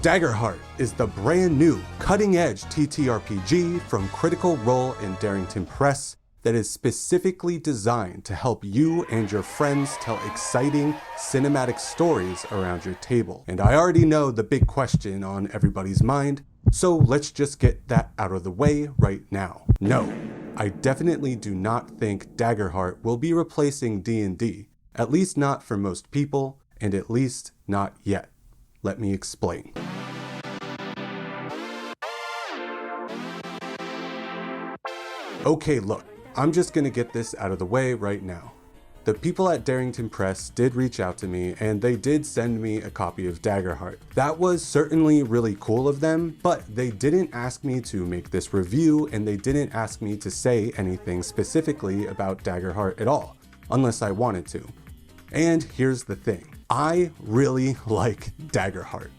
Daggerheart is the brand new cutting-edge TTRPG from Critical Role and Darrington Press that is specifically designed to help you and your friends tell exciting cinematic stories around your table. And I already know the big question on everybody's mind, so let's just get that out of the way right now. No, I definitely do not think Daggerheart will be replacing D&D, at least not for most people, and at least not yet. Let me explain. Okay, look, I'm just gonna get this out of the way right now. The people at Darrington Press did reach out to me and they did send me a copy of Daggerheart. That was certainly really cool of them, but they didn't ask me to make this review and they didn't ask me to say anything specifically about Daggerheart at all, unless I wanted to. And here's the thing, I really like Daggerheart.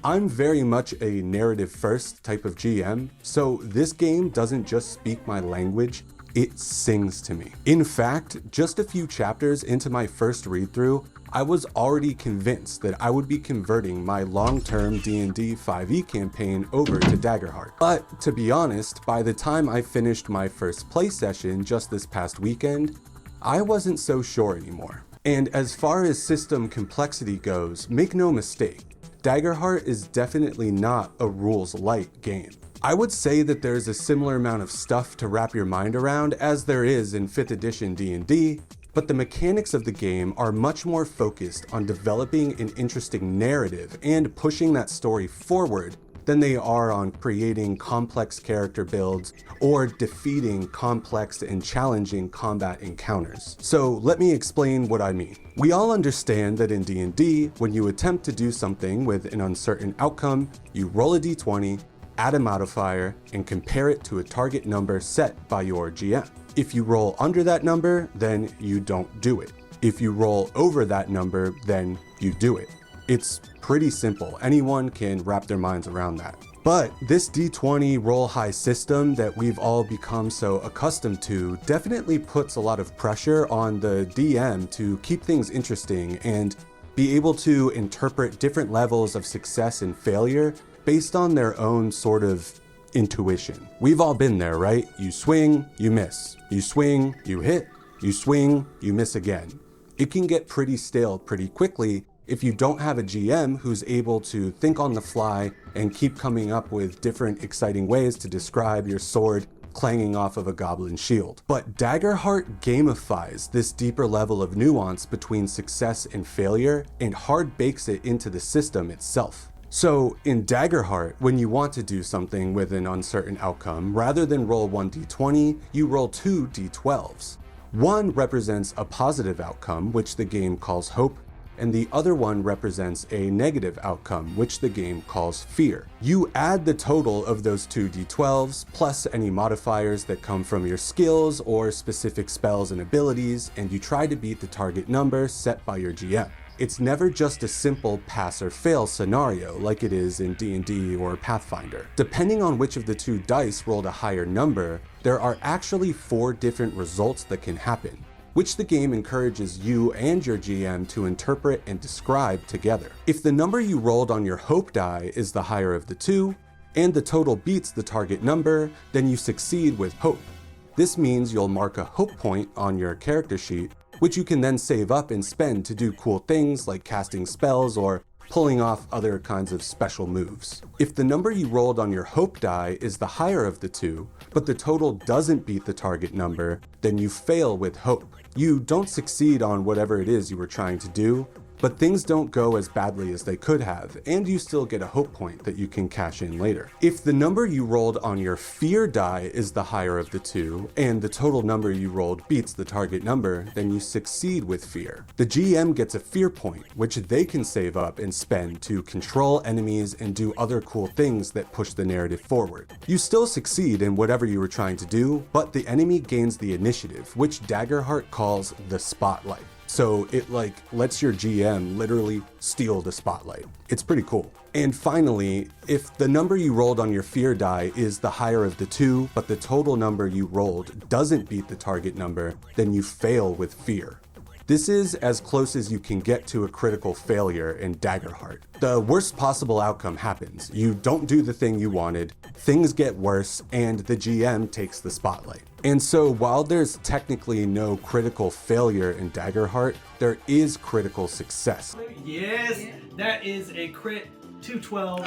I'm very much a narrative first type of GM, so this game doesn't just speak my language, it sings to me. In fact, just a few chapters into my first read through, I was already convinced that I would be converting my long-term D&D 5e campaign over to Daggerheart. But to be honest, by the time I finished my first play session just this past weekend, I wasn't so sure anymore. And as far as system complexity goes, make no mistake, Daggerheart is definitely not a rules-light game. I would say that there's a similar amount of stuff to wrap your mind around as there is in 5th edition D&D, but the mechanics of the game are much more focused on developing an interesting narrative and pushing that story forward than they are on creating complex character builds or defeating complex and challenging combat encounters. So let me explain what I mean. We all understand that in D&D, when you attempt to do something with an uncertain outcome, you roll a d20, add a modifier, and compare it to a target number set by your GM. If you roll under that number, then you don't do it. If you roll over that number, then you do it. It's pretty simple. Anyone can wrap their minds around that. But this D20 roll high system that we've all become so accustomed to definitely puts a lot of pressure on the DM to keep things interesting and be able to interpret different levels of success and failure based on their own sort of intuition. We've all been there, right? You swing, you miss. You swing, you hit. You swing, you miss again. It can get pretty stale pretty quickly if you don't have a GM who's able to think on the fly and keep coming up with different exciting ways to describe your sword clanging off of a goblin shield. But Daggerheart gamifies this deeper level of nuance between success and failure and hard bakes it into the system itself. So in Daggerheart, when you want to do something with an uncertain outcome, rather than roll 1d20, you roll 2 d12s. One represents a positive outcome, which the game calls hope, and the other one represents a negative outcome, which the game calls fear. You add the total of those 2 d12s, plus any modifiers that come from your skills or specific spells and abilities, and you try to beat the target number set by your GM. It's never just a simple pass or fail scenario like it is in D&D or Pathfinder. Depending on which of the 2 dice rolled a higher number, there are actually 4 different results that can happen, which the game encourages you and your GM to interpret and describe together. If the number you rolled on your hope die is the higher of the 2, and the total beats the target number, then you succeed with hope. This means you'll mark a hope point on your character sheet, which you can then save up and spend to do cool things like casting spells or pulling off other kinds of special moves. If the number you rolled on your hope die is the higher of the 2, but the total doesn't beat the target number, then you fail with hope. You don't succeed on whatever it is you were trying to do, but things don't go as badly as they could have, and you still get a hope point that you can cash in later. If the number you rolled on your fear die is the higher of the 2, and the total number you rolled beats the target number, then you succeed with fear. The GM gets a fear point, which they can save up and spend to control enemies and do other cool things that push the narrative forward. You still succeed in whatever you were trying to do, but the enemy gains the initiative, which Daggerheart calls the spotlight. So it lets your GM literally steal the spotlight. It's pretty cool. And finally, if the number you rolled on your fear die is the higher of the 2, but the total number you rolled doesn't beat the target number, then you fail with fear. This is as close as you can get to a critical failure in Daggerheart. The worst possible outcome happens. You don't do the thing you wanted, things get worse, and the GM takes the spotlight. And so while there's technically no critical failure in Daggerheart, there is critical success. Yes, that is a crit 212.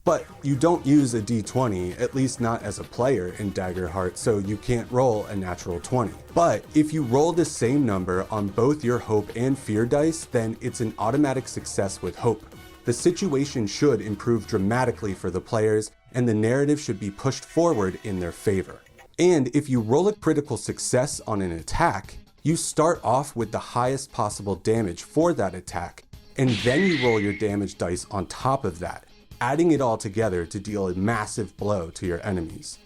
But you don't use a d20, at least not as a player in Daggerheart, so you can't roll a natural 20. But if you roll the same number on both your hope and fear dice, then it's an automatic success with hope. The situation should improve dramatically for the players, and the narrative should be pushed forward in their favor. And if you roll a critical success on an attack, you start off with the highest possible damage for that attack, and then you roll your damage dice on top of that, adding it all together to deal a massive blow to your enemies.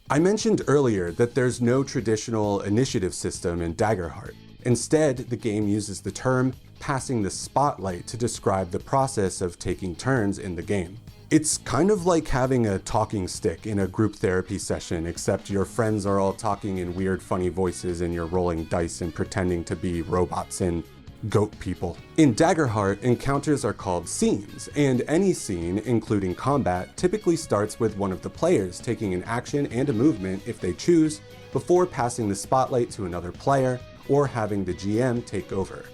I mentioned earlier that there's no traditional initiative system in Daggerheart. Instead, the game uses the term passing the spotlight to describe the process of taking turns in the game. It's kind of like having a talking stick in a group therapy session, except your friends are all talking in weird, funny voices and you're rolling dice and pretending to be robots and goat people. In Daggerheart, encounters are called scenes, and any scene, including combat, typically starts with one of the players taking an action and a movement if they choose, before passing the spotlight to another player or having the GM take over.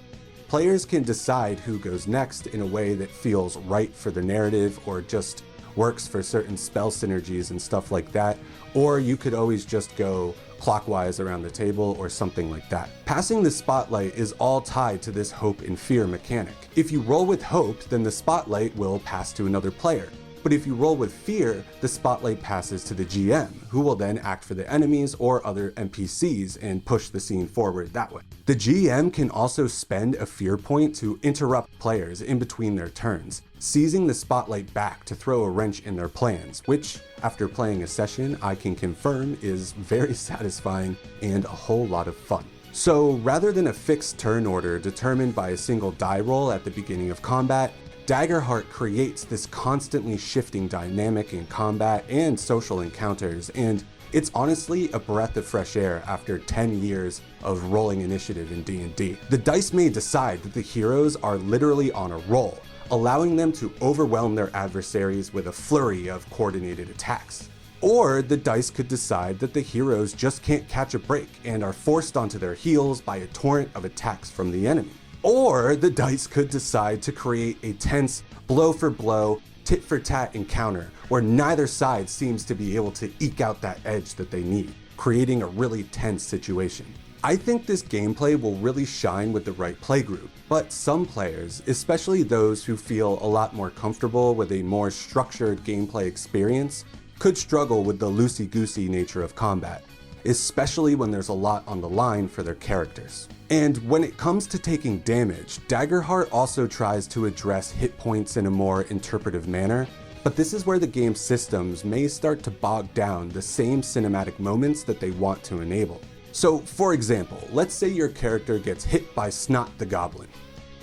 Players can decide who goes next in a way that feels right for the narrative or just works for certain spell synergies and stuff like that, or you could always just go clockwise around the table or something like that. Passing the spotlight is all tied to this hope and fear mechanic. If you roll with hope, then the spotlight will pass to another player. But if you roll with fear, the spotlight passes to the GM, who will then act for the enemies or other NPCs and push the scene forward that way. The GM can also spend a fear point to interrupt players in between their turns, seizing the spotlight back to throw a wrench in their plans, which, after playing a session, I can confirm is very satisfying and a whole lot of fun. So rather than a fixed turn order determined by a single die roll at the beginning of combat, Daggerheart creates this constantly shifting dynamic in combat and social encounters, and it's honestly a breath of fresh air after 10 years of rolling initiative in D&D. The dice may decide that the heroes are literally on a roll, allowing them to overwhelm their adversaries with a flurry of coordinated attacks. Or the dice could decide that the heroes just can't catch a break and are forced onto their heels by a torrent of attacks from the enemy. Or the dice could decide to create a tense, blow-for-blow, tit-for-tat encounter where neither side seems to be able to eke out that edge that they need, creating a really tense situation. I think this gameplay will really shine with the right playgroup, but some players, especially those who feel a lot more comfortable with a more structured gameplay experience, could struggle with the loosey-goosey nature of combat, especially when there's a lot on the line for their characters. And when it comes to taking damage, Daggerheart also tries to address hit points in a more interpretive manner, but this is where the game's systems may start to bog down the same cinematic moments that they want to enable. So, for example, let's say your character gets hit by Snot the Goblin.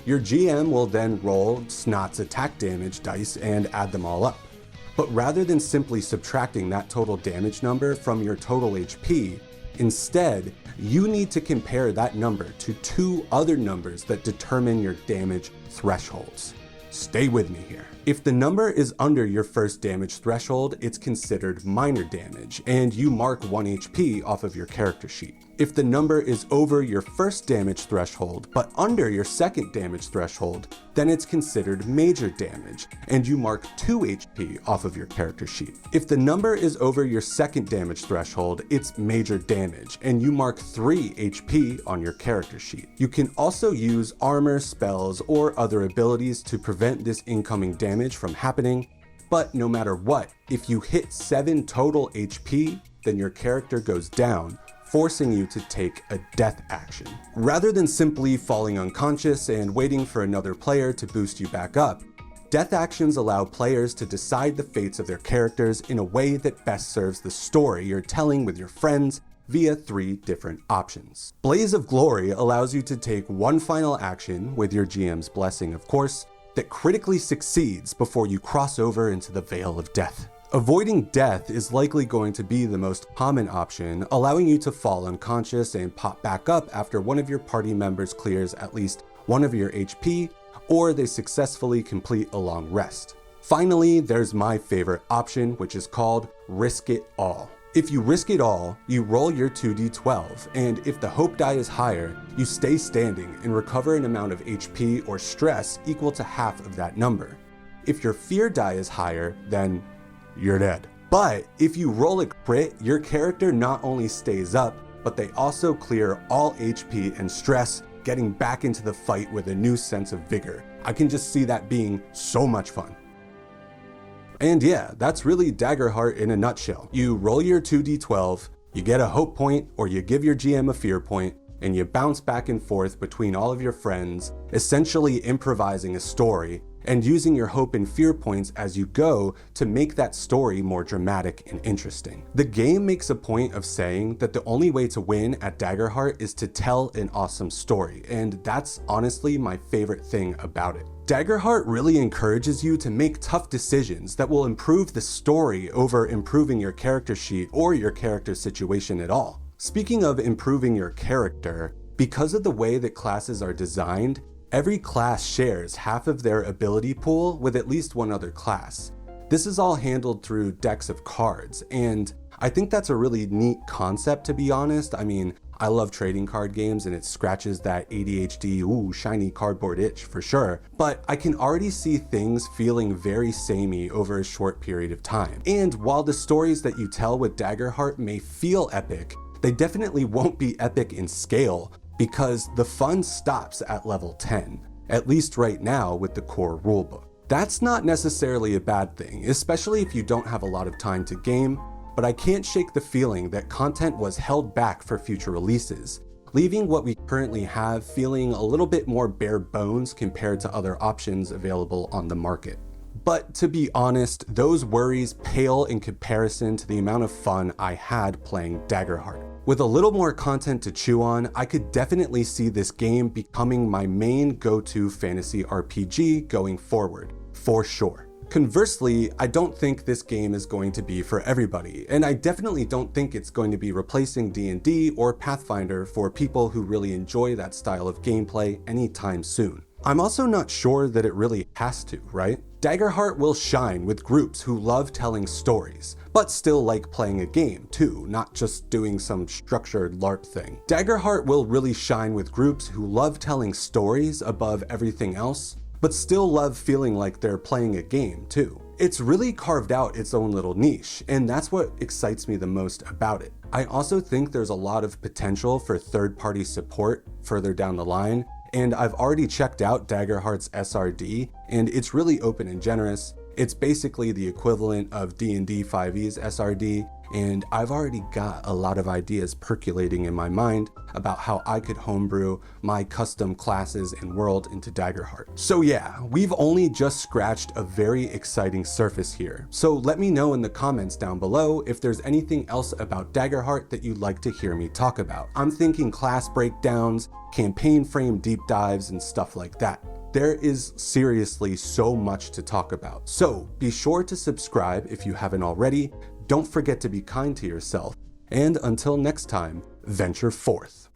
Your GM will then roll Snot's attack damage dice and add them all up. But rather than simply subtracting that total damage number from your total HP, instead, you need to compare that number to two other numbers that determine your damage thresholds. Stay with me here. If the number is under your first damage threshold, it's considered minor damage, and you mark 1 HP off of your character sheet. If the number is over your first damage threshold, but under your second damage threshold, then it's considered major damage, and you mark 2 HP off of your character sheet. If the number is over your second damage threshold, it's major damage, and you mark 3 HP on your character sheet. You can also use armor, spells, or other abilities to prevent this incoming damage from happening, but no matter what, if you hit 7 total HP, then your character goes down, forcing you to take a death action. Rather than simply falling unconscious and waiting for another player to boost you back up, death actions allow players to decide the fates of their characters in a way that best serves the story you're telling with your friends via 3 different options. Blaze of Glory allows you to take one final action, with your GM's blessing of course, that critically succeeds before you cross over into the Veil of Death. Avoiding death is likely going to be the most common option, allowing you to fall unconscious and pop back up after one of your party members clears at least one of your HP, or they successfully complete a long rest. Finally, there's my favorite option, which is called Risk It All. If you risk it all, you roll your 2d12, and if the hope die is higher, you stay standing and recover an amount of HP or stress equal to half of that number. If your fear die is higher, then you're dead. But if you roll a crit, your character not only stays up, but they also clear all HP and stress, getting back into the fight with a new sense of vigor. I can just see that being so much fun. And yeah, that's really Daggerheart in a nutshell. You roll your 2d12, you get a hope point, or you give your GM a fear point, and you bounce back and forth between all of your friends, essentially improvising a story, and using your hope and fear points as you go to make that story more dramatic and interesting. The game makes a point of saying that the only way to win at Daggerheart is to tell an awesome story, and that's honestly my favorite thing about it. Daggerheart really encourages you to make tough decisions that will improve the story over improving your character sheet or your character situation at all. Speaking of improving your character, because of the way that classes are designed, every class shares half of their ability pool with at least one other class. This is all handled through decks of cards, and I think that's a really neat concept, to be honest. I mean, I love trading card games and it scratches that ADHD, shiny cardboard itch for sure, but I can already see things feeling very samey over a short period of time. And while the stories that you tell with Daggerheart may feel epic, they definitely won't be epic in scale, because the fun stops at level 10, at least right now with the core rulebook. That's not necessarily a bad thing, especially if you don't have a lot of time to game, but I can't shake the feeling that content was held back for future releases, leaving what we currently have feeling a little bit more bare bones compared to other options available on the market. But to be honest, those worries pale in comparison to the amount of fun I had playing Daggerheart. With a little more content to chew on, I could definitely see this game becoming my main go-to fantasy RPG going forward, for sure. Conversely, I don't think this game is going to be for everybody, and I definitely don't think it's going to be replacing D&D or Pathfinder for people who really enjoy that style of gameplay anytime soon. I'm also not sure that it really has to, right? Daggerheart will shine with groups who love telling stories, but still like playing a game too, not just doing some structured LARP thing. Daggerheart will really shine with groups who love telling stories above everything else, but still love feeling like they're playing a game too. It's really carved out its own little niche, and that's what excites me the most about it. I also think there's a lot of potential for third-party support further down the line, and I've already checked out Daggerheart's SRD, and it's really open and generous. It's basically the equivalent of D&D 5e's SRD, and I've already got a lot of ideas percolating in my mind about how I could homebrew my custom classes and world into Daggerheart. So yeah, we've only just scratched a very exciting surface here. So let me know in the comments down below if there's anything else about Daggerheart that you'd like to hear me talk about. I'm thinking class breakdowns, campaign frame deep dives, and stuff like that. There is seriously so much to talk about. So be sure to subscribe if you haven't already. Don't forget to be kind to yourself. And until next time, venture forth.